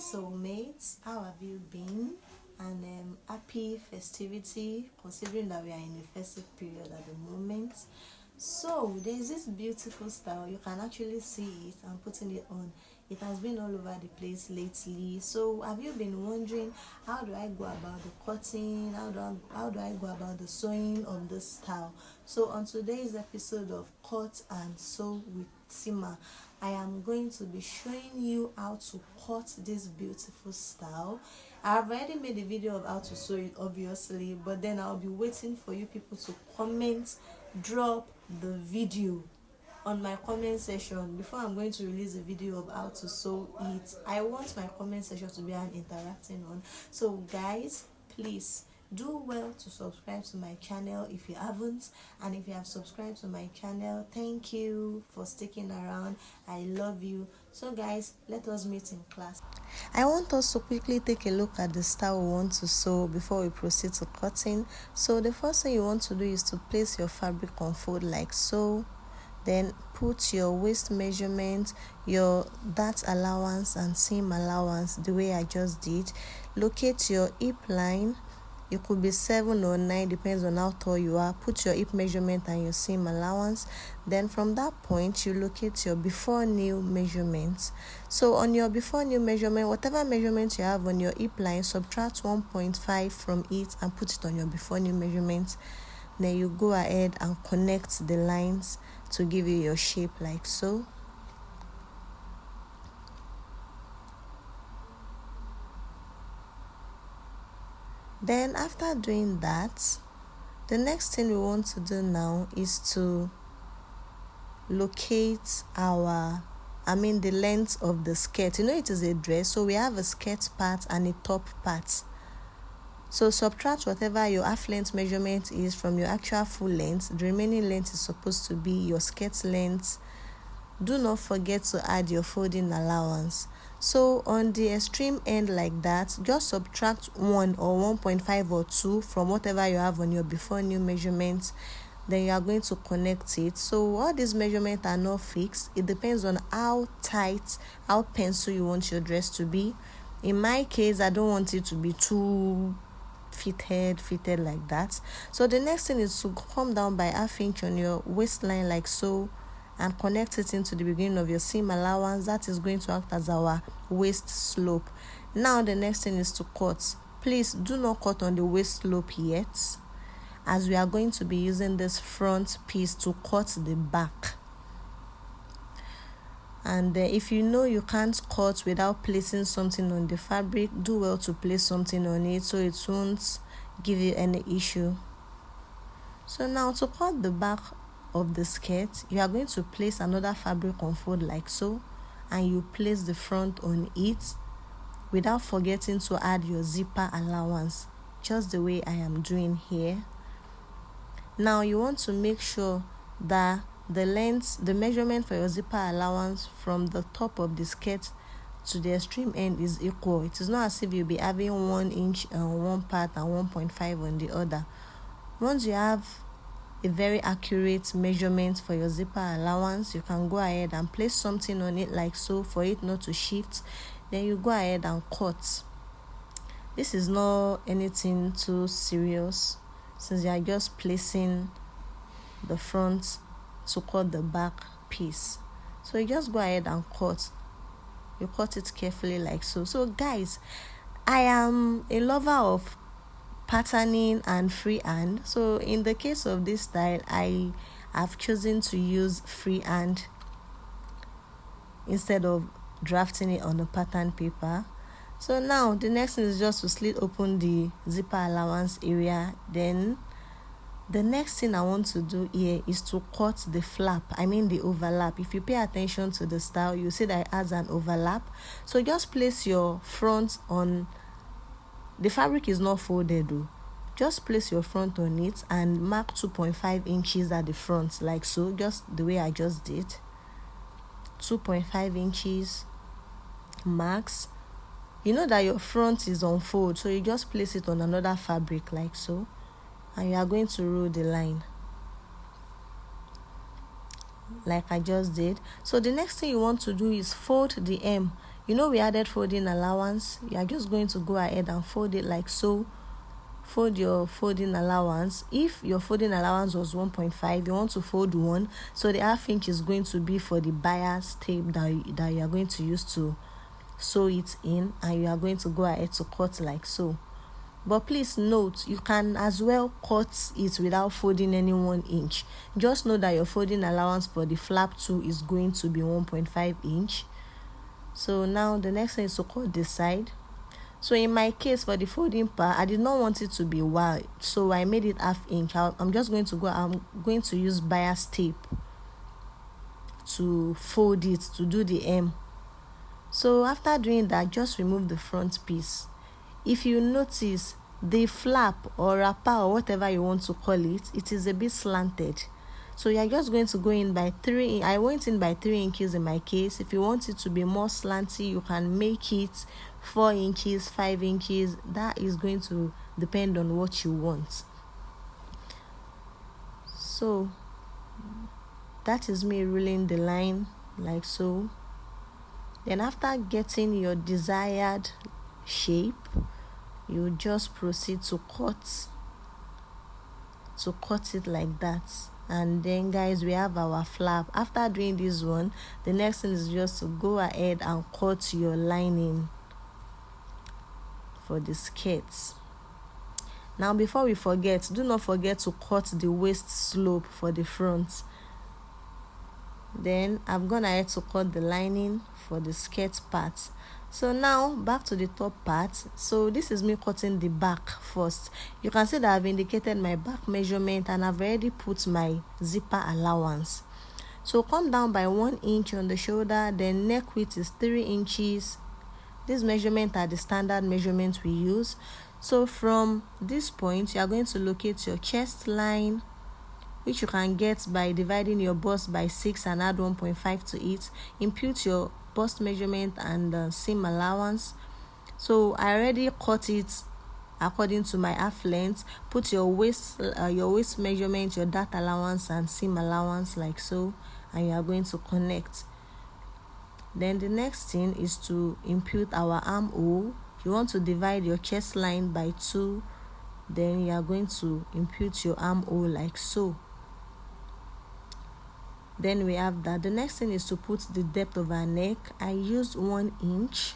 soulmates, how have you been? And happy festivity, considering that we are in a festive period at the moment. So there's this beautiful style, you can actually see it. I'm putting it on. It has been all over the place lately. So have you been wondering, how do I go about the cutting, how do I go about the sewing of this style? So on today's episode of Cut and Sew with Tima, I am going to be showing you how to cut this beautiful style. I've already made a video of how to sew it, obviously, but then I'll be waiting for you people to comment, drop the video on my comment section before I'm going to release a video of how to sew it. I want my comment section to be an interacting one. So guys, please do well to subscribe to my channel if you haven't, and if you have subscribed to my channel, thank you for sticking around. I love you. So guys, let us meet in class. I want us to quickly take a look at the style we want to sew before we proceed to cutting. So the first thing you want to do is to place your fabric on fold like so. Then put your waist measurement, your dart allowance and seam allowance the way I just did. Locate your hip line. It could be 7 or 9, depends on how tall you are. Put your hip measurement and your seam allowance. Then from that point, you locate your before new measurements. So on your before new measurement, whatever measurement you have on your hip line, subtract 1.5 from it and put it on your before new measurement. Then you go ahead and connect the lines to give you your shape like so. Then after doing that, the next thing we want to do now is to locate the length of the skirt. You know, it is a dress, so we have a skirt part and a top part. So subtract whatever your half length measurement is from your actual full length. The remaining length is supposed to be your skirt length. Do not forget to add your folding allowance. So on the extreme end like that, just subtract 1 or 1.5 or 2 from whatever you have on your before new measurements. Then you are going to connect it. So all these measurements are not fixed. It depends on how tight, how pencil you want your dress to be. In my case, I don't want it to be too fitted like that. So the next thing is to come down by ½ inch on your waistline like so, and connect it into the beginning of your seam allowance. That is going to act as our waist slope. Now the next thing is to cut. Please do not cut on the waist slope yet, as we are going to be using this front piece to cut the back. And if you know you can't cut without placing something on the fabric, do well to place something on it so it won't give you any issue. So now to cut the back of the skirt, you are going to place another fabric on fold like so, and you place the front on it without forgetting to add your zipper allowance, just the way I am doing here. Now you want to make sure that the measurement for your zipper allowance from the top of the skirt to the extreme end is equal. It is not as if you'll be having 1 inch on one part and 1.5 on the other. Once you have a very accurate measurement for your zipper allowance, you can go ahead and place something on it like so for it not to shift. Then you go ahead and cut. This is not anything too serious, since you are just placing the front to cut the back piece. So you just go ahead and cut. You cut it carefully like so. So guys, I am a lover of patterning and freehand. So in the case of this style, I have chosen to use freehand instead of drafting it on a pattern paper. So now the next thing is just to slit open the zipper allowance area. Then the next thing I want to do here is to cut the flap, the overlap. If you pay attention to the style, you see that it has an overlap. So just place your front on. The fabric is not folded though. Just place your front on it and mark 2.5 inches at the front like so, just the way I just did. 2.5 inches marks. You know that your front is on fold, so you just place it on another fabric like so, and you are going to roll the line like I just did. So the next thing you want to do is fold the hem. we added folding allowance. You are just going to go ahead and fold it like so. Fold your folding allowance. If your folding allowance was 1.5, you want to fold 1, so the ½ inch is going to be for the bias tape that you are going to use to sew it in, and you are going to go ahead to cut like so. But please note, you can as well cut it without folding any 1 inch. Just know that your folding allowance for the flap 2 is going to be 1.5 inch. So now the next thing is to cut this side. So in my case, for the folding part, I did not want it to be wide, so I made it ½ inch. I'm going to use bias tape to fold it, to do the hem. So after doing that, just remove the front piece. If you notice, the flap or wrapper or whatever you want to call it, it is a bit slanted. So you're just going to go in by 3. I went in by 3 inches in my case. If you want it to be more slanty, you can make it 4 inches, 5 inches. That is going to depend on what you want. So that is me ruling the line like so. Then after getting your desired shape, you just proceed to cut it like that. And then guys, we have our flap. After doing this one, the next thing is just to go ahead and cut your lining for the skirts. Now before we forget, do not forget to cut the waist slope for the front. Then I've gone ahead to cut the lining for the skirt part. So now back to the top part. So this is me cutting the back first. You can see that I've indicated my back measurement and I've already put my zipper allowance. So come down by 1 inch on the shoulder. Then neck width is 3 inches. These measurements are the standard measurements we use. So from this point, you are going to locate your chest line, which you can get by dividing your bust by 6 and add 1.5 to it. Impute your bust measurement and seam allowance. So I already cut it according to my half length. Put your waist measurement, your dart allowance and seam allowance like so, and you are going to connect. Then the next thing is to impute our armhole. You want to divide your chest line by 2, then you are going to impute your armhole like so. Then we have that. The next thing is to put the depth of our neck. I used 1 inch.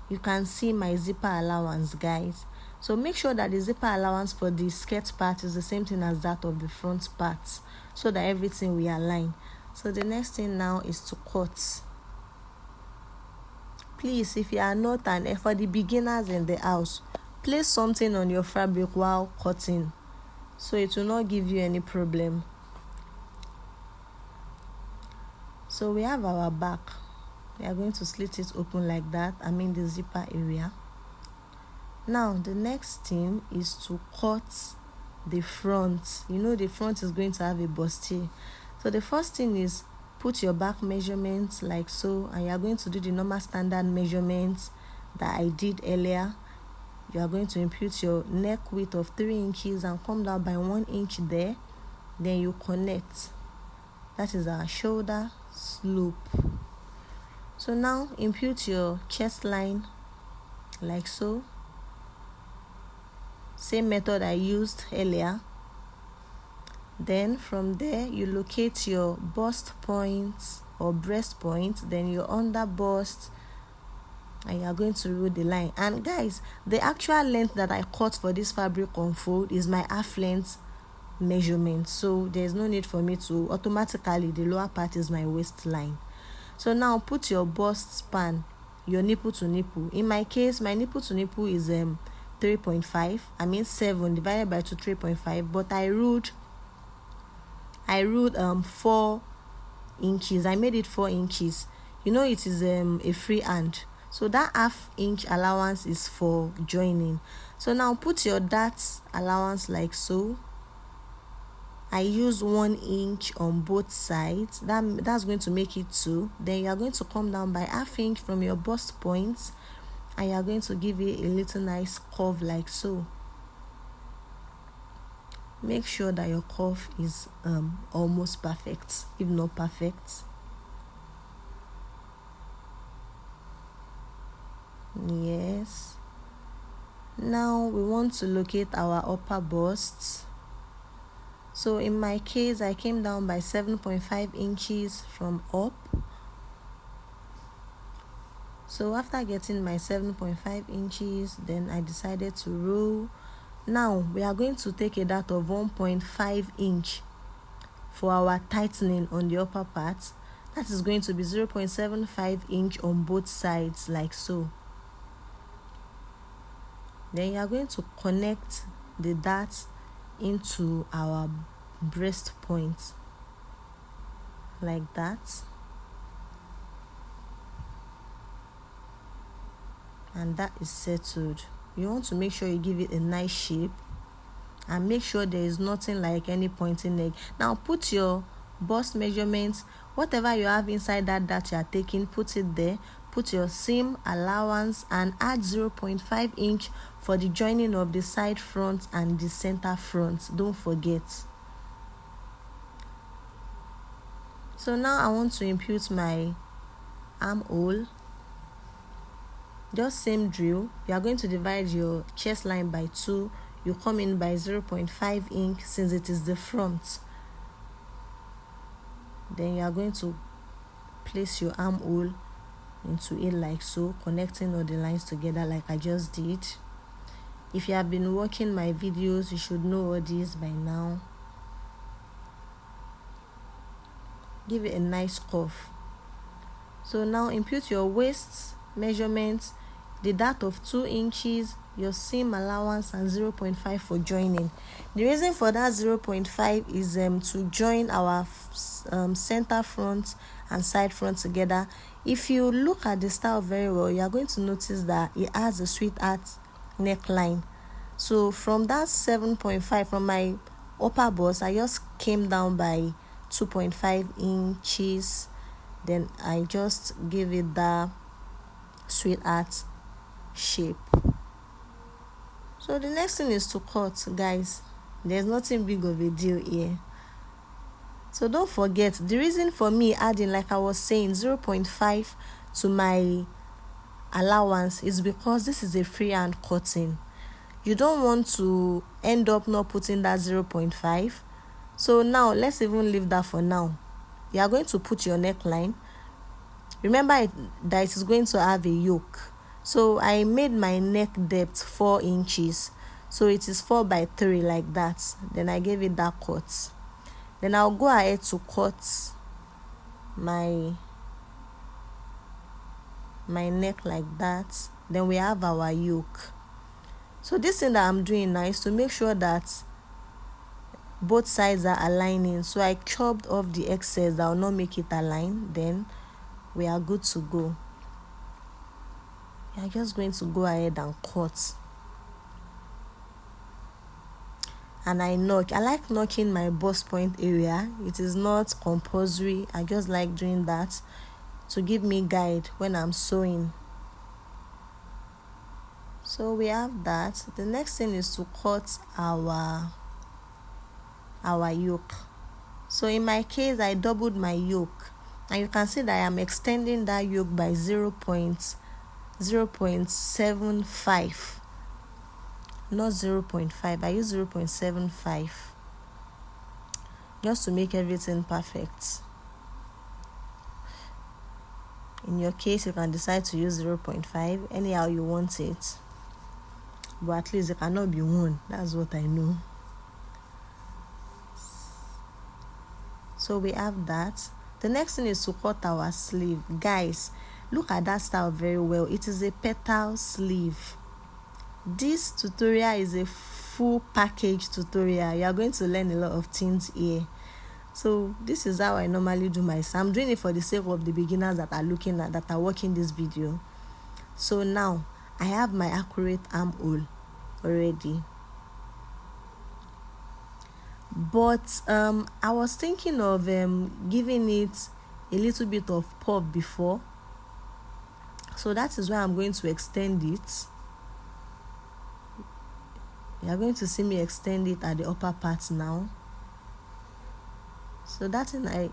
You can see my zipper allowance, guys. So make sure that the zipper allowance for the skirt part is the same thing as that of the front part, so that everything will align. So the next thing now is to cut. Please, if you are not for the beginners in the house, place something on your fabric while cutting, so it will not give you any problem. So we have our back. We are going to slit it open like that. I mean the zipper area. Now the next thing is to cut the front. The front is going to have a bustier. So the first thing is put your back measurements like so, and you are going to do the normal standard measurements that I did earlier. You are going to impute your neck width of 3 inches and come down by 1 inch there. Then you connect. That is our shoulder slope. So now impute your chest line like so. Same method I used earlier. Then from there you locate your bust point or breast point, then your under bust, and you are going to roll the line. And guys, the actual length that I cut for this fabric unfold is my half length measurement, so there's no need for me to automatically, the lower part is my waistline. So now put your bust span, your nipple to nipple. In my case, my nipple to nipple is 3.5. I mean 7 divided by 2, 3.5. But I ruled 4 inches. I made it 4 inches. It is a free hand. So that ½ inch allowance is for joining. So now put your dart allowance like so. I use 1 inch on both sides. That's going to make it 2. Then you are going to come down by ½ inch from your bust points, and you are going to give it a little nice curve like so. Make sure that your curve is almost perfect, if not perfect. Yes. Now we want to locate our upper bust. So in my case, I came down by 7.5 inches from up. So after getting my 7.5 inches, then I decided to roll. Now we are going to take a dart of 1.5 inch for our tightening on the upper part. That is going to be 0.75 inch on both sides, like so. Then you are going to connect the dart into our breast point, like that. And that is settled. You want to make sure you give it a nice shape and make sure there is nothing like any pointing neck. Now put your bust measurements, whatever you have inside that you are taking, put it there. Put your seam allowance and add 0.5 inch for the joining of the side front and the center front. Don't forget. So now I want to impute my armhole. Just same drill. You are going to divide your chest line by 2. You come in by 0.5 inch since it is the front. Then you are going to place your armhole into it like so, connecting all the lines together like I just did. If you have been watching my videos, you should know all this by now. Give it a nice curve. So now impute your waist measurements, the dart of 2 inches, your seam allowance, and 0.5 for joining. The reason for that 0.5 is to join our center front and side front together. If you look at the style very well, you are going to notice that it has a sweetheart neckline. So from that 7.5, from my upper bust, I just came down by 2.5 inches. Then I just give it that sweetheart shape. So the next thing is to cut, guys. There's nothing big of a deal here. So don't forget, the reason for me adding, like I was saying, 0.5 to my allowance is because this is a freehand cutting. You don't want to end up not putting that 0.5. So now let's even leave that for now. You are going to put your neckline. Remember that it is going to have a yoke. So I made my neck depth 4 inches. So it is 4 by 3 like that. Then I gave it that cut. Then I'll go ahead to cut my neck like that. Then we have our yoke. So this thing that I'm doing now is to make sure that both sides are aligning. So I chopped off the excess that will not make it align. Then we are good to go. We are just going to go ahead and cut. And I notch. I like notching my bust point area. It is not compulsory. I just like doing that to give me guide when I'm sewing. So we have that. The next thing is to cut our yoke. So in my case, I doubled my yoke. And you can see that I am extending that yoke by 0.75. Not 0.5. I use 0.75. Just to make everything perfect. In your case, you can decide to use 0.5. Anyhow you want it. But at least it cannot be 1. That's what I know. So we have that. The next thing is to cut our sleeve. Guys, look at that style very well. It is a petal sleeve. This tutorial is a full package tutorial. You are going to learn a lot of things here. So this is how I normally do myself. I'm doing it for the sake of the beginners that are watching this video. So now I have my accurate armhole already. But I was thinking of giving it a little bit of puff before. So that is why I'm going to extend it. You are going to see me extend it at the upper part now. So that thing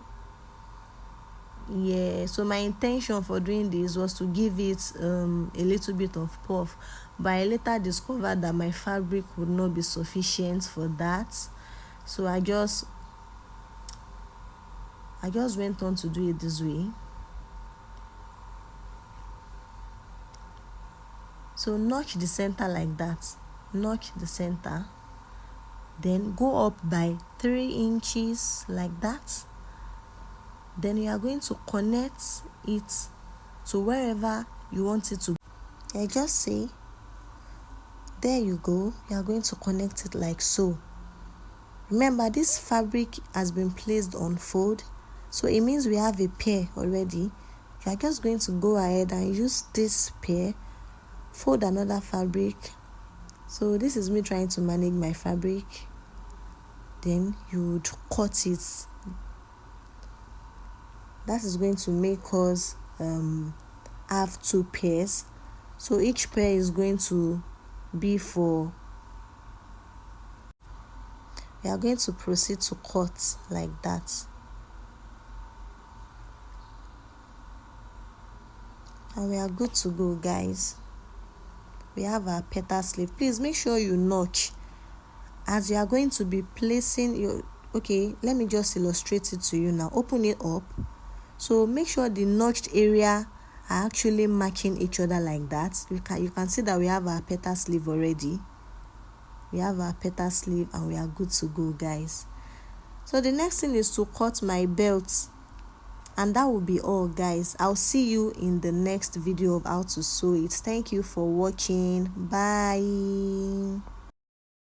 Yeah, so my intention for doing this was to give it a little bit of puff, but I later discovered that my fabric would not be sufficient for that. So I just went on to do it this way. So notch the center like that. Notch the center. Then go up by 3 inches like that. Then you are going to connect it to wherever you want it to. I just say, there you go. You are going to connect it like so. Remember, this fabric has been placed on fold, so it means we have a pair already. You are just going to go ahead and use this pair, fold another fabric. So this is me trying to manage my fabric. Then you would cut it. That is going to make us have 2 pairs. So each pair is going to be for, we are going to proceed to cut like that. And we are good to go, guys. We have our petal sleeve. Please make sure you notch as you are going to be placing your, okay, let me just illustrate it to you now. Open it up. So make sure the notched area are actually matching each other like that. You can see that we have our petal sleeve already. We have our petal sleeve and we are good to go, guys. So the next thing is to cut my belt. And that will be all, guys. I'll see you in the next video of how to sew it. Thank you for watching. Bye.